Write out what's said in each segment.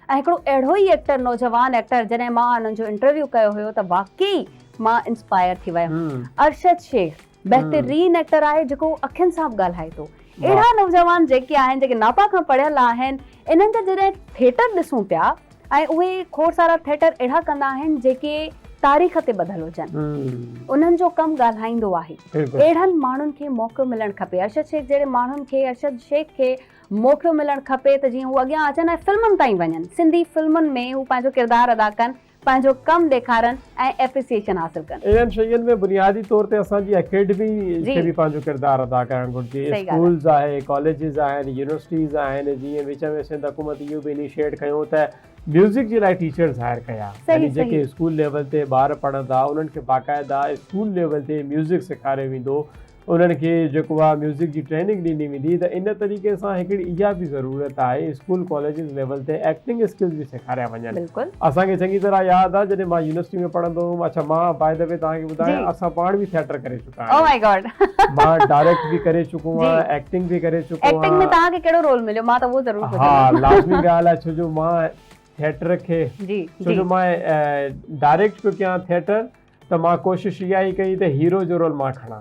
ऐं हिकिड़ो अहिड़ो ई एक्टर नौजवान एक्टर जॾहिं मां हुननि जो इंटरव्यू कयो हुयो त वाकई मां इंस्पायर थी वियमि। अरशद शेख बहितरीन एक्टर आहे जेको अखियुनि सां बि ॻाल्हाए थो। अहिड़ा नौजवान जेके आहिनि जेके नापा खां पढ़ियल आहिनि, इन्हनि जा जॾहिं थिएटर ॾिसूं पिया ऐं उहे खोड़ सारा थिएटर अहिड़ा कंदा आहिनि जेके तारीख़ ते ॿधल हुजनि, उन्हनि जो कमु ॻाल्हाईंदो आहे। अहिड़नि माण्हुनि खे मौक़ो मिलणु खपे। अरशद शेख जहिड़े माण्हुनि खे, अरशद शेख खे मौक़ो मिलणु खपे त जीअं हू अॻियां अचनि ऐं फिल्मुनि ताईं वञनि, सिंधी फिल्मुनि में हू पंहिंजो किरदारु अदा कनि, पंहिंजो कमु ॾेखारनि ऐं एप्रिसिएशन हासिल कनि। इन्हनि शयुनि में बुनियादी तौर ते असांजी अकेडमी खे बि पंहिंजो किरदारु अदा करणु घुरिजे। स्कूल्स आहे, कॉलेजिस आहिनि, यूनिवर्सिटीज़ आहिनि, जीअं विच में सिंध हुकूमत इहो बि इनिशिएट कयूं त म्यूज़िक जे लाइ टीचर्स हायर कया, यानी जेके स्कूल लेवल ते ॿार पढ़ंदा उन्हनि खे बाक़ाइदा स्कूल लेवल ते म्यूज़िक सेखारियो वेंदो, उन्हनि खे जेको आहे म्यूज़िक जी ट्रेनिंग ॾिनी वेंदी। त इन तरीक़े सां हिकिड़ी इहा बि ज़रूरत आहे स्कूल कॉलेजिस लेवल ते एक्टिंग स्किल्स बि सेखारिया वञनि। असांखे चङी तरह यादि आहे जॾहिं मां यूनिवर्सिटी में पढ़ंदो हुउमि, अच्छा मां बाय द वे तव्हांखे ॿुधायां असां पाण बि थिएटर करे चुका आहियूं। मां डायरेक्ट बि करे चुको आहियां, एक्टिंग बि करे चुको आहियां। एक्टिंग में तव्हांखे कहिड़ो रोल मिलियो? मां त उहो ज़रूरु हा, लाज़मी ॻाल्हि आहे, छो जो मां थिएटर खे छो जो मां डायरेक्ट पियो कयां थिएटर, त मां कोशिशि इहा ई कई त हीरो जो रोल मां खणां।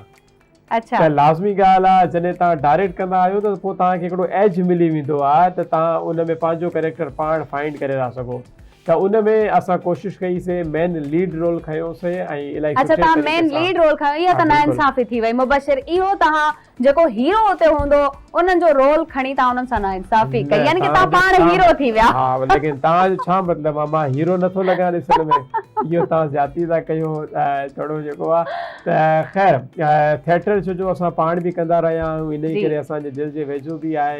अच्छा, त लाज़मी ॻाल्हि आहे जॾहिं तव्हां डायरेक्ट कंदा आहियो त पोइ तव्हांखे हिकिड़ो एज मिली वेंदो आहे त तव्हां उन में पंहिंजो कैरेक्टर पाण फाइंड करे था सघो। त उन में असां कोशिशि कईसीं, मेन लीड रोल खयोंसीं ऐं इलाही अच्छा तव्हां मेन लीड रोल खयो, इहा त नाइंसाफ़ी थी वई। मुबशिर, इहो तव्हां जेको हीरो हुते हूंदो उन्हनि जो रोल खणी तव्हां उन्हनि सां नाइंसाफ़ी कई, यानी कि तव्हां पाण हीरो थी विया। हा, लेकिन तव्हांजो छा मतिलबु आहे, मां हीरो नथो लॻां ॾिसण में, इहो तव्हां ज़्यादती था कयो थोरो जेको आहे। त ख़ैर थिएटर छो जो असां पाण बि कंदा रहिया आहियूं, इन करे असांजे दिलि जे वेझो बि आहे।